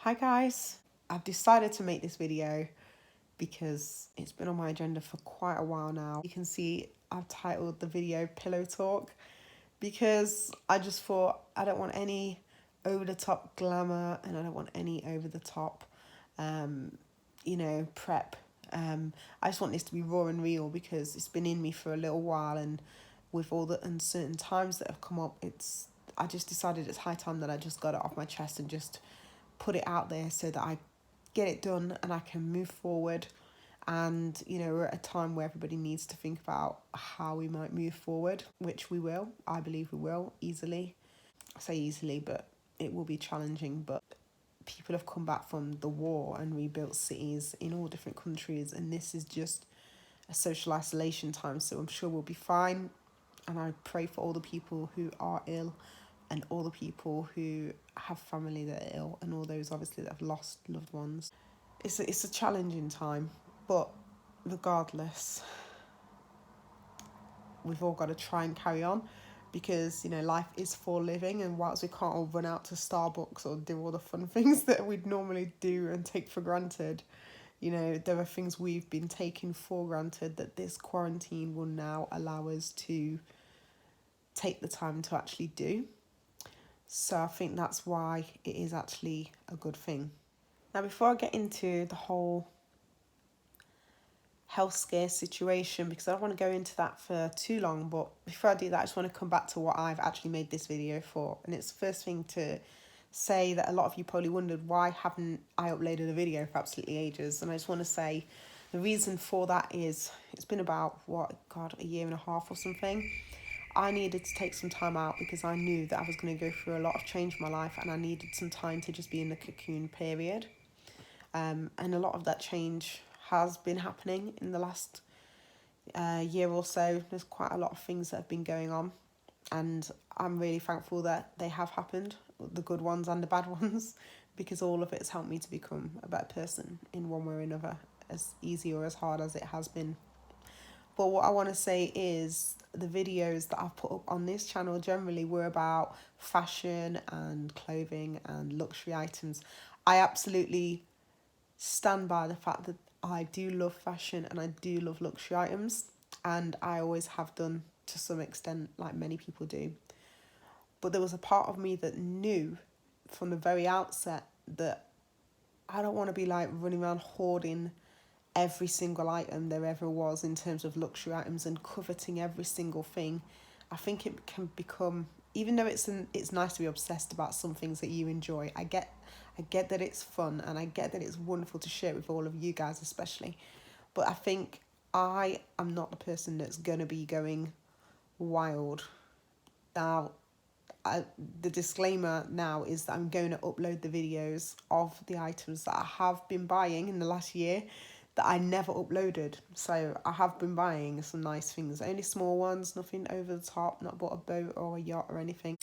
Hi guys, I've decided to make this video because it's been on my agenda for quite a while now. You can see I've titled the video Pillow Talk because I just thought I don't want any over the top glamour and I don't want any over the top, prep. I just want this to be raw and real because it's been in me for a little while, and with all the uncertain times that have come up, I just decided it's high time that I just got it off my chest and just put it out there so that I get it done and I can move forward. And we're at a time where everybody needs to think about how we might move forward, which we will. I believe we will easily. I say easily, but it will be challenging. But people have come back from the war and rebuilt cities in all different countries, and this is just a social isolation time, so I'm sure we'll be fine. And I pray for all the people who are ill and all the people who have family that are ill and all those obviously that have lost loved ones. It's a challenging time, but regardless, we've all got to try and carry on because life is for living, and whilst we can't all run out to Starbucks or do all the fun things that we'd normally do and take for granted, there are things we've been taking for granted that this quarantine will now allow us to take the time to actually do. So I think that's why it is actually a good thing. Now, before I get into the whole health scare situation, because I don't want to go into that for too long, but before I do that, I just want to come back to what I've actually made this video for. And it's the first thing to say that a lot of you probably wondered, why haven't I uploaded a video for absolutely ages? And I just want to say the reason for that is it's been about, a year and a half or something. I needed to take some time out because I knew that I was going to go through a lot of change in my life, and I needed some time to just be in the cocoon period. And a lot of that change has been happening in the last year or so. There's quite a lot of things that have been going on, and I'm really thankful that they have happened, the good ones and the bad ones, because all of it has helped me to become a better person in one way or another, as easy or as hard as it has been. But what I want to say is the videos that I've put up on this channel generally were about fashion and clothing and luxury items. I absolutely stand by the fact that I do love fashion and I do love luxury items, and I always have done to some extent, like many people do. But there was a part of me that knew from the very outset that I don't want to be like running around hoarding every single item there ever was in terms of luxury items and coveting every single thing. I think it can become, even though it's nice to be obsessed about some things that you enjoy. I get that it's fun and I get that it's wonderful to share it with all of you guys especially. But I think I am not the person that's going to be going wild. Now, the disclaimer now is that I'm going to upload the videos of the items that I have been buying in the last year that I never uploaded. So I have been buying some nice things, only small ones, nothing over the top, not bought a boat or a yacht or anything.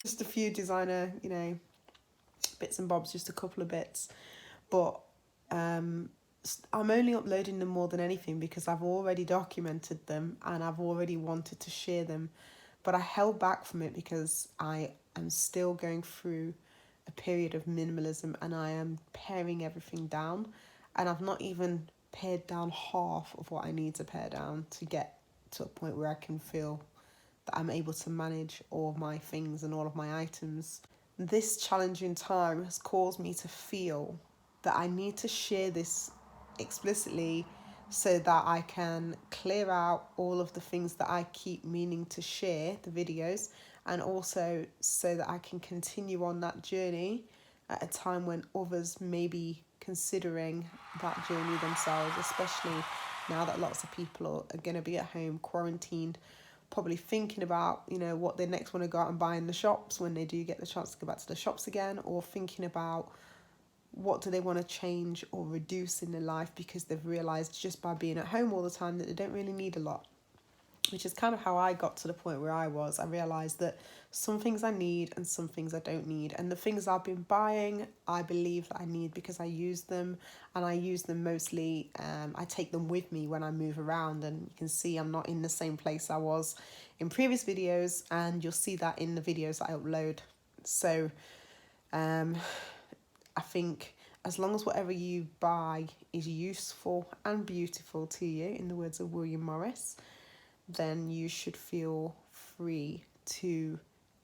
Just a few designer, bits and bobs, just a couple of bits. But I'm only uploading them more than anything because I've already documented them and I've already wanted to share them. But I held back from it because I am still going through a period of minimalism and I am paring everything down, and I've not even pared down half of what I need to pare down to get to a point where I can feel that I'm able to manage all of my things and all of my items. This challenging time has caused me to feel that I need to share this explicitly so that I can clear out all of the things that I keep meaning to share, the videos, and also so that I can continue on that journey at a time when others may be considering that journey themselves, especially now that lots of people are going to be at home quarantined, probably thinking about, what they next want to go out and buy in the shops when they do get the chance to go back to the shops again, or thinking about what do they want to change or reduce in their life because they've realised just by being at home all the time that they don't really need a lot. Which is kind of how I got to the point where I was. I realised that some things I need and some things I don't need. And the things I've been buying, I believe that I need because I use them. And I use them mostly, I take them with me when I move around. And you can see I'm not in the same place I was in previous videos. And you'll see that in the videos that I upload. So I think as long as whatever you buy is useful and beautiful to you, in the words of William Morris, then you should feel free to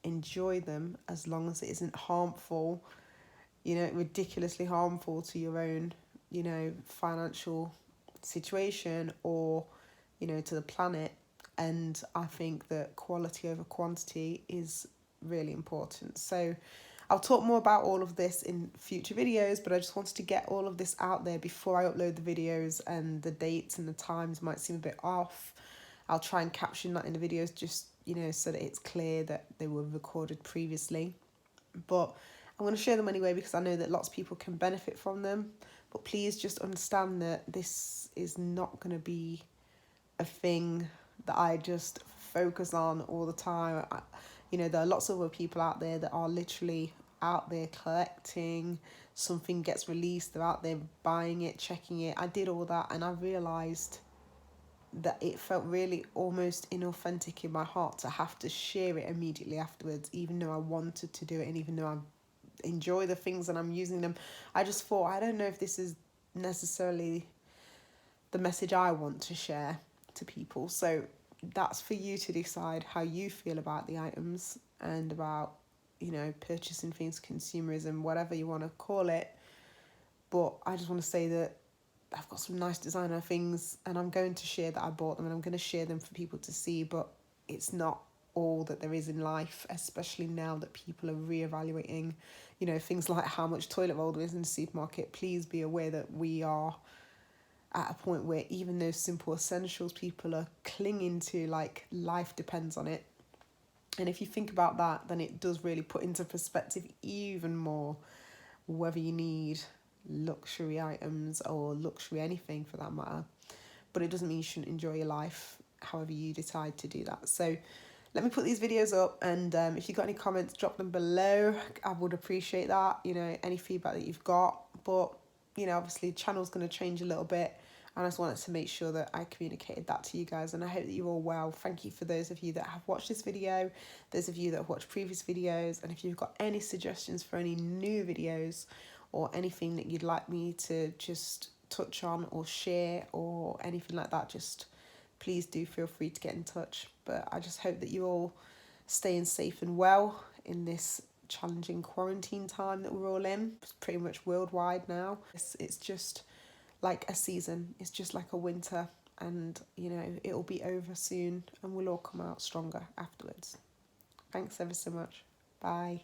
enjoy them as long as it isn't harmful, ridiculously harmful to your own, financial situation or, to the planet. And I think that quality over quantity is really important. So I'll talk more about all of this in future videos, but I just wanted to get all of this out there before I upload the videos, and the dates and the times might seem a bit off. I'll try and caption that in the videos just, so that it's clear that they were recorded previously. But I'm going to share them anyway because I know that lots of people can benefit from them. But please just understand that this is not going to be a thing that I just focus on all the time. There are lots of other people out there that are literally out there collecting. Something gets released, they're out there buying it, checking it. I did all that and I realised that it felt really almost inauthentic in my heart to have to share it immediately afterwards, even though I wanted to do it and even though I enjoy the things and I'm using them. I just thought, I don't know if this is necessarily the message I want to share to people. So that's for you to decide how you feel about the items and about, purchasing things, consumerism, whatever you want to call it. But I just want to say that I've got some nice designer things and I'm going to share that I bought them and I'm going to share them for people to see, but it's not all that there is in life, especially now that people are reevaluating, things like how much toilet roll there is in the supermarket. Please be aware that we are at a point where even those simple essentials people are clinging to, like life depends on it. And if you think about that, then it does really put into perspective even more whether you need luxury items or luxury anything for that matter. But it doesn't mean you shouldn't enjoy your life however you decide to do that. So let me put these videos up, and if you've got any comments, drop them below. I would appreciate that, any feedback that you've got. But obviously the channel's going to change a little bit, and I just wanted to make sure that I communicated that to you guys, and I hope that you're all well. Thank you for those of you that have watched this video, those of you that have watched previous videos, and if you've got any suggestions for any new videos or anything that you'd like me to just touch on or share or anything like that, just please do feel free to get in touch. But I just hope that you're all staying safe and well in this challenging quarantine time that we're all in. It's pretty much worldwide now. It's just like a season. It's just like a winter, and it'll be over soon and we'll all come out stronger afterwards. Thanks ever so much. Bye.